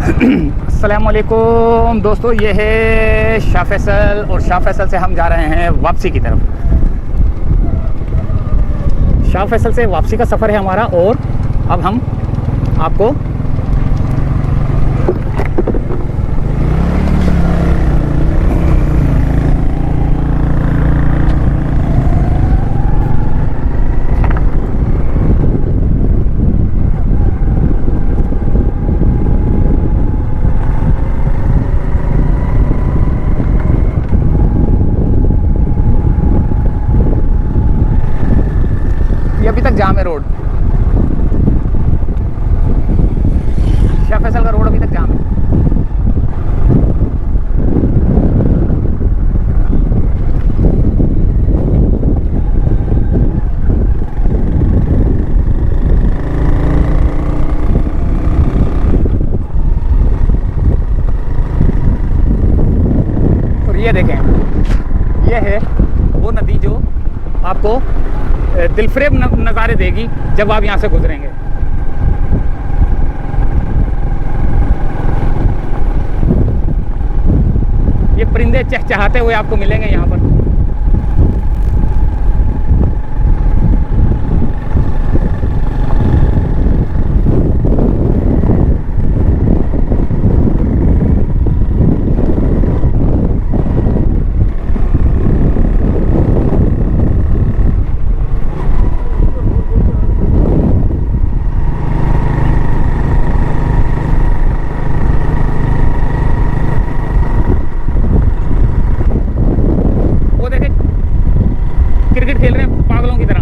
अस्सलाम वालेकुम दोस्तों, ये है शाह फैसल और शाह फैसल से हम जा रहे हैं वापसी की तरफ। शाह फैसल से वापसी का सफ़र है हमारा और अब हम आपको अभी तक जाम है रोड। शाह फैसल का रोड अभी तक जाम है। और ये देखें, ये है वो नदी जो आपको दिलफरेब नज़ारे देगी जब आप यहाँ से गुजरेंगे। ये परिंदे चहचहाते हुए आपको मिलेंगे यहाँ पर। क्रिकेट खेल रहे हैं पागलों की तरह।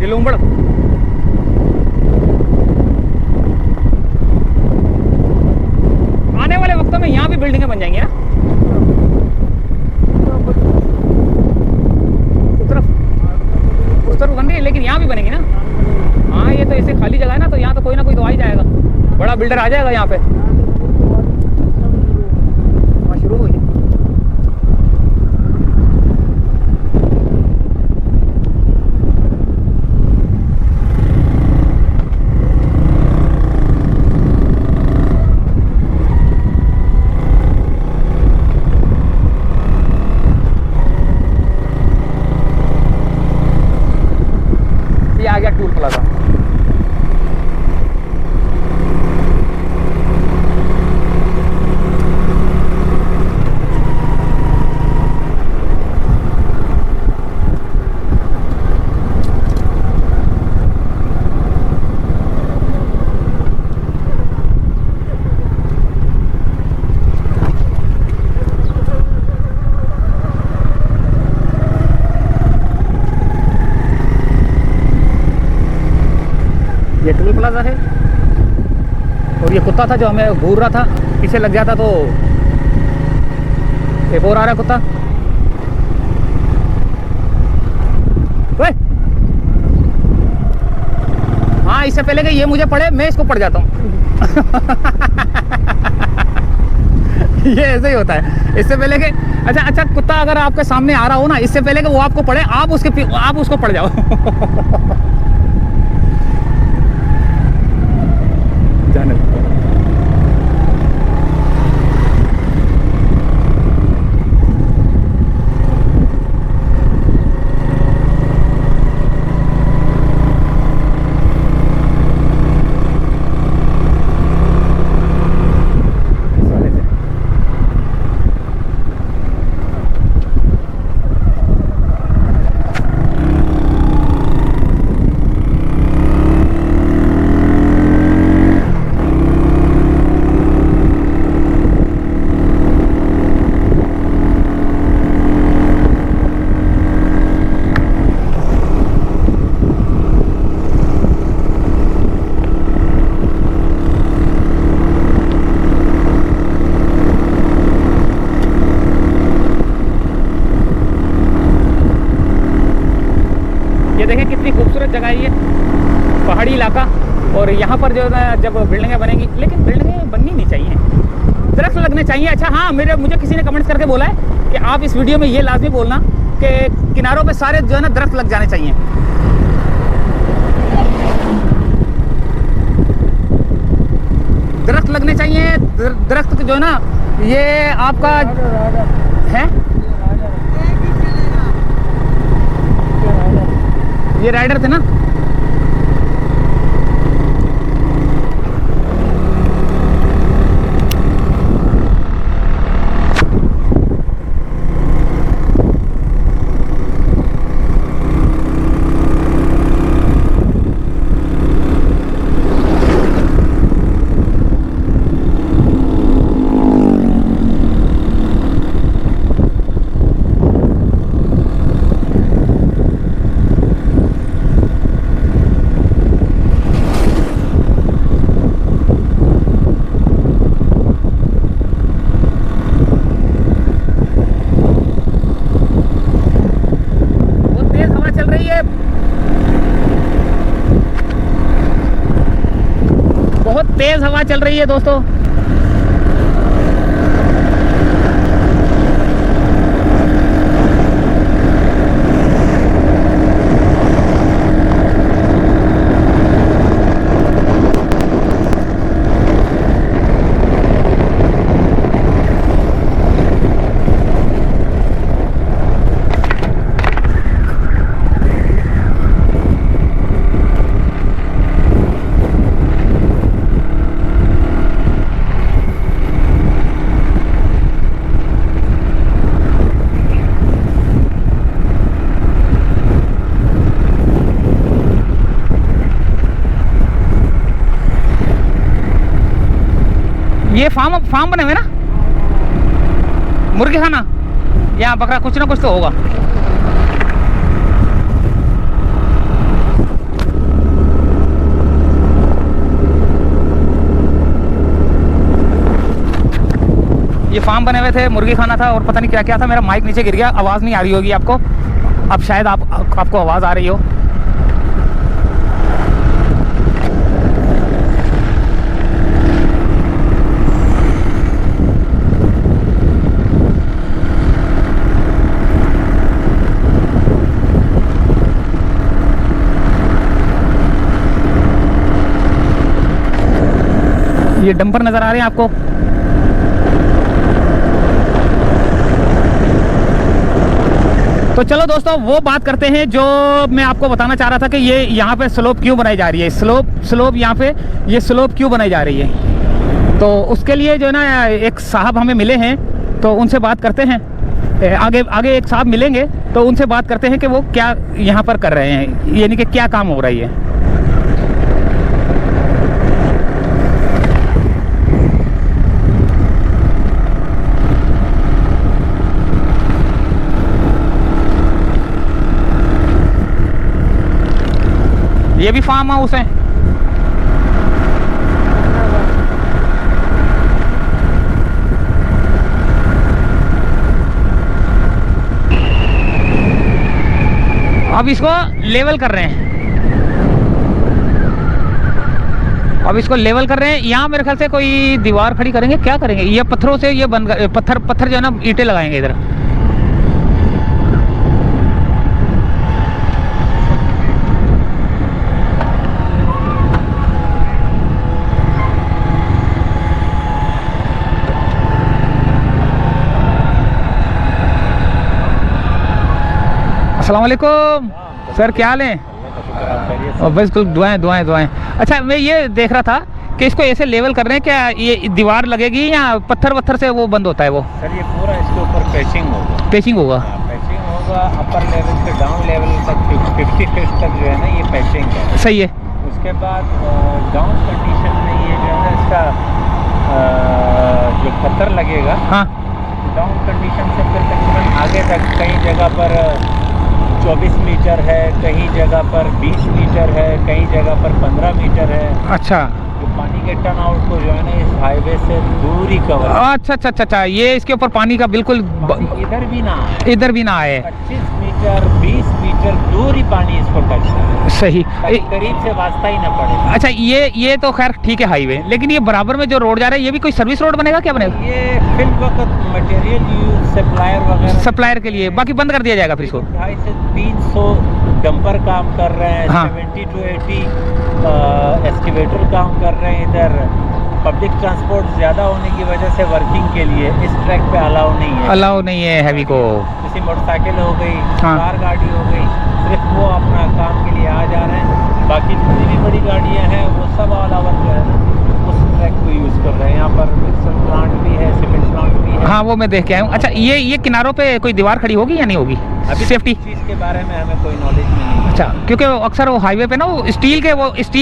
ये लूंबड़ आने वाले वक्तों में यहाँ भी बिल्डिंगें बन जाएंगी ना। उस तरफ बन रही है लेकिन यहाँ भी बनेंगी ना। हाँ, ये तो ऐसे खाली जगह है ना, तो यहाँ तो कोई ना कोई तो आ ही जाएगा, बड़ा बिल्डर आ जाएगा यहाँ पे। वहाँ शुरू हुई। ये आ गया टूल प्लाजा। ये टोल प्लाजा है और ये कुत्ता था जो हमें घूर रहा था, पीछे लग जाता तो। एक और आ रहा है कुत्ता। ओए, हाँ, इससे पहले कि ये मुझे पड़े मैं इसको पड़ जाता हूँ। ये ऐसे ही होता है। इससे पहले कि अच्छा कुत्ता अगर आपके सामने आ रहा हो ना, इससे पहले कि वो आपको पड़े आप उसको पड़ जाओ। जाने ये देखें कितनी खूबसूरत जगह है ये, पहाड़ी इलाका। और यहाँ पर जो है जब बिल्डिंगें बनेंगी, लेकिन बिल्डिंगें बननी नहीं चाहिए, दरख्त लगने चाहिए। अच्छा हाँ, मुझे किसी ने कमेंट्स करके बोला है कि आप इस वीडियो में ये लाजमी बोलना कि इसके किनारों पे सारे जो है ना दरख्त लग जाने चाहिए। दरख्त लगने चाहिए। दरख्त जो है ना ये आपका है, ये राइडर थे ना। बहुत तेज हवा चल रही है दोस्तों। ये फार्म बने हुए ना, मुर्गी खाना या बकरा, कुछ ना कुछ तो होगा। ये फार्म बने हुए थे, मुर्गी खाना था और पता नहीं क्या क्या था। मेरा माइक नीचे गिर गया, आवाज़ नहीं आ रही होगी आपको। अब शायद आपको आवाज़ आ रही हो। ये डंपर नजर आ रहे हैं आपको। तो चलो दोस्तों वो बात करते हैं जो मैं आपको बताना चाह रहा था कि ये यहाँ पे स्लोप क्यों बनाई जा रही है। स्लोप यहाँ पे ये स्लोप क्यों बनाई जा रही है, तो उसके लिए जो है ना एक साहब हमें मिले हैं, तो उनसे बात करते हैं। आगे एक साहब मिलेंगे तो उनसे बात करते हैं कि वो क्या यहाँ पर कर रहे हैं, यानी कि क्या काम हो रही है। ये भी फार्म हाउस है। अब इसको लेवल कर रहे हैं। यहाँ मेरे ख्याल से कोई दीवार खड़ी करेंगे, क्या करेंगे, ये पत्थरों से ये पत्थर जो है ना ईंटें लगाएंगे इधर। अस्सलाम वालेकुम सर, क्या हाल है? बस दुआएं। अच्छा, मैं ये देख रहा था कि इसको ऐसे लेवल कर रहे हैं, क्या ये दीवार लगेगी या पत्थर से वो बंद होता है वो? सर ये पूरा इसके ऊपर पैचिंग होगा। पैचिंग होगा अपर लेवल से डाउन लेवल तक 50 फीट तक जो है ना ये पैचिंग है। सही है। उसके बाद डाउन कंडीशन में ये जो है ना इसका जो पत्थर लगेगा, हाँ, डाउन कंडीशन से फिर तकरीबन आगे तक कई जगह पर 24 मीटर है, कहीं जगह पर 20 मीटर है, कई जगह पर 15 मीटर है। अच्छा। जो पानी के टर्न आउट को जो है ना इस हाईवे से दूर ही कवर। अच्छा अच्छा अच्छा अच्छा, ये इसके ऊपर पानी का बिल्कुल इधर भी ना आए, इधर भी ना आए। 25 मीटर 20 मीटर दूर ही पानी इसको टच करे, सही। करीब से वास्ता ही ना पड़े। अच्छा, ये तो खैर ठीक है हाईवे, लेकिन ये बराबर में जो रोड जा रहा है ये भी कोई सर्विस रोड बनेगा, क्या बनेगा? ये फिल वक्त मटेरियल यूज सप्लायर वगैरह सप्लायर के लिए, बाकी बंद कर दिया जाएगा फिर इसको। 250 से 300 डंपर काम कर रहे हैं। हाँ। 70 to 80 एक्सकेवेटर काम कर रहे हैं इधर। पब्लिक ट्रांसपोर्ट ज़्यादा होने की वजह से वर्किंग के लिए इस ट्रैक पे अलाउ नहीं है। अलाउ नहीं है हैवी को। किसी मोटरसाइकिल हो गई, हाँ। कार गाड़ी हो गई, सिर्फ वो अपना काम के लिए आ जा रहे हैं। बाकी जितनी भी बड़ी गाड़ियाँ हैं वो सब ऑल ओवर जो है ना उस ट्रैक को यूज़ कर रहे हैं। यहाँ पर मिक्सर प्लांट भी है, सीमेंट प्लांट भी है। हाँ, वो मैं देख के आया हूँ। अच्छा, ये किनारों पे कोई दीवार खड़ी होगी या नहीं होगी? अभी सेफ्टी इस चीज़ के बारे में हमें कोई नॉलेज नहीं है। अच्छा, क्योंकि वो अक्सर वो हाईवे पे ना वो स्टील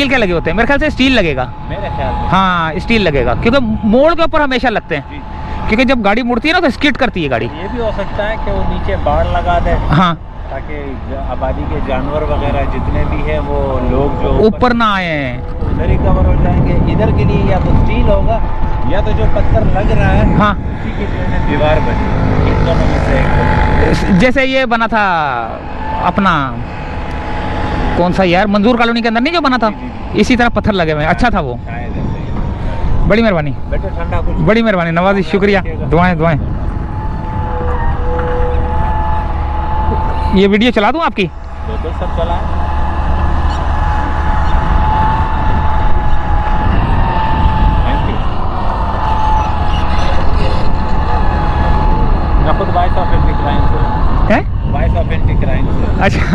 के लगे होते हैं, मेरे ख्याल से स्टील लगेगा। मेरे ख्याल में हाँ, स्टील लगेगा, क्योंकि मोड़ के ऊपर हमेशा लगते हैं, जी। क्योंकि जब गाड़ी मुड़ती है ना तो स्किड करती है गाड़ी। ये भी हो सकता है कि वो नीचे बाड़ लगा दे हाँ, ताकि आबादी के जानवर वगैरह जितने भी हैं वो लोग जो ऊपर ना आए हैं। उधर ही कवर हो जाएंगे। इधर के लिए या तो स्टील होगा या तो जो पत्थर लग रहा है हाँ, उसी की जो है दीवार बनी। इन दोनों में से एक जैसे ये बना था अपना कौन सा यार, मंजूर कॉलोनी के अंदर नहीं जो बना था, जी। इसी तरह पत्थर लगे हुए हैं। अच्छा था वो। शायद ऐसे ही। बड़ी मेहरबानी, बेटे ठंडा कुछ बड़ी मेहरबानी नवाजी, शुक्रिया, दुआएं दुआएं। ये वीडियो चला दूं आपकी? दो सब चला है। Thank you। मैं खुद वॉइस ऑफ एंटी क्राइम से, है? वॉइस ऑफ एंटी क्राइम से। अच्छा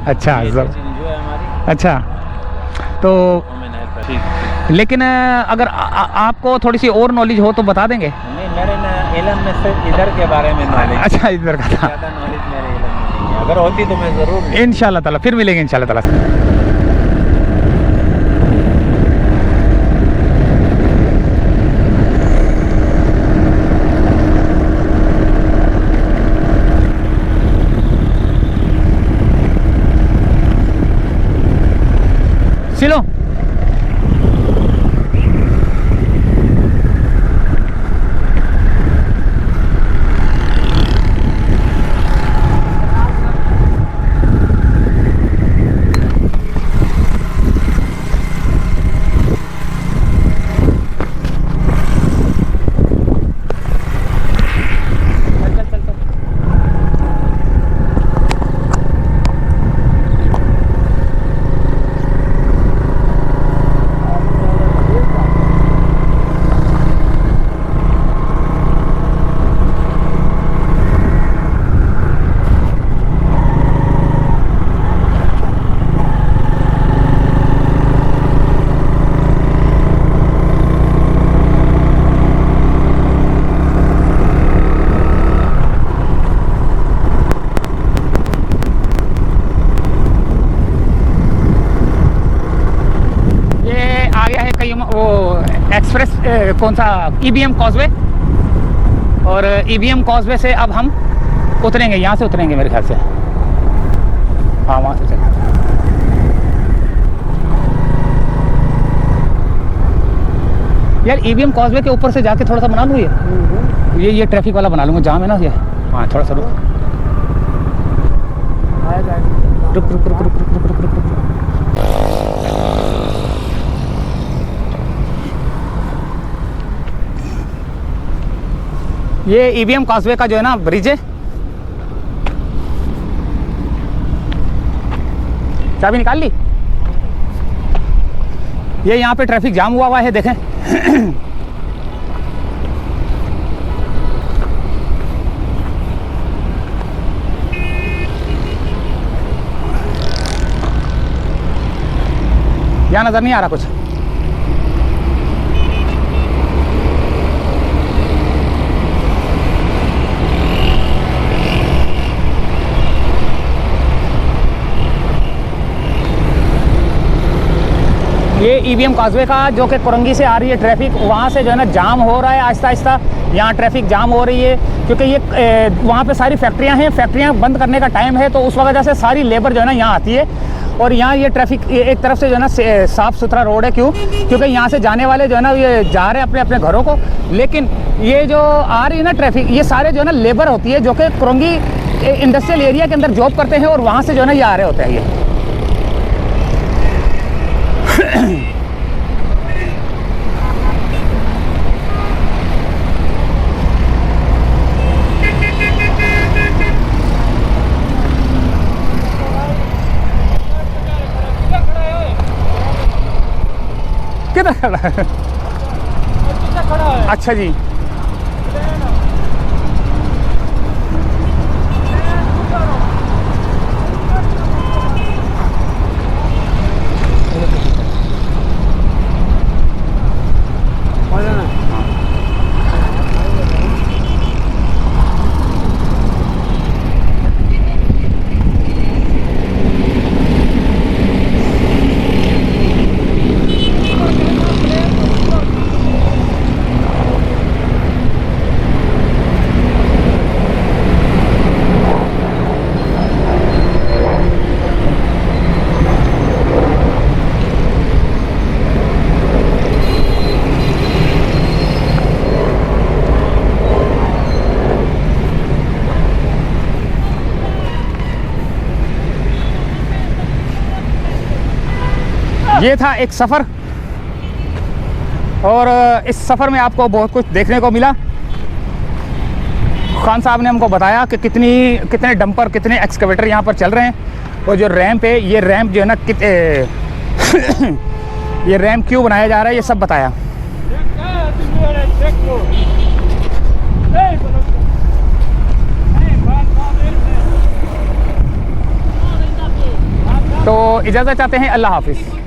अच्छा ये जब चीज़ जो है हमारी अच्छा, तो वुमेन हेल्थ ठीक। लेकिन अगर आपको थोड़ी सी और नॉलेज हो तो बता देंगे। नहीं, मेरे ना इलम में से इधर के बारे में नॉलेज, अच्छा, इधर का था। ज़्यादा नॉलेज मेरे इलम में नहीं है। अगर होती तो मैं ज़रूर इंशाल्लाह ताला फिर मिलेंगे इंशाल्लाह ताला। चलो, एक्सप्रेस कौन सा ईबीएम कॉजवे, और ईबीएम कॉजवे से अब हम उतरेंगे, यहाँ से उतरेंगे मेरे ख्याल से। हाँ, वहाँ से चलें। यार ईबीएम कॉजवे के ऊपर से जाके थोड़ा सा बना लूँ ये ट्रैफिक वाला बना लूँगा, जाम है ना ये। हाँ, थोड़ा सा रुक रुक रुक रुक रुक रुक रुक रुक रुक रुक। ये ईबीएम कॉजवे का जो है ना ब्रिज है। चाबी निकाल ली? ये यहाँ पे ट्रैफिक जाम हुआ है, देखें। यहाँ नजर नहीं आ रहा कुछ। ये ईबीएम कॉजवे का जो कि कोरंगी से आ रही है ट्रैफिक, वहाँ से जो है ना जाम हो रहा है आहिस्ता आहिस्ता। यहाँ ट्रैफिक जाम हो रही है क्योंकि ये वहाँ पे सारी फैक्ट्रियाँ हैं, फैक्ट्रियाँ बंद करने का टाइम है, तो उस वजह से सारी लेबर जो है ना यहाँ आती है और यहाँ ये ट्रैफिक एक तरफ से जो है ना साफ़ सुथरा रोड है। क्यों? क्योंकि यहाँ से जाने वाले जो है ना ये जा रहे हैं अपने अपने घरों को, लेकिन ये जो आ रही है ना ट्रैफिक, ये सारे जो है ना लेबर होती है जो कि कुरंगी इंडस्ट्रियल एरिया के अंदर जॉब करते हैं और वहाँ से जो है ना ये आ रहे होते हैं ये। किधर खड़ा है? अच्छा जी, ये था एक सफ़र और इस सफ़र में आपको बहुत कुछ देखने को मिला। खान साहब ने हमको बताया कि कितने डंपर, कितने एक्सकवेटर यहाँ पर चल रहे हैं और जो रैंप है, ये रैंप जो है ना ये रैंप क्यों बनाया जा रहा है, ये सब बताया। तो इजाज़त चाहते हैं, अल्लाह हाफिज़।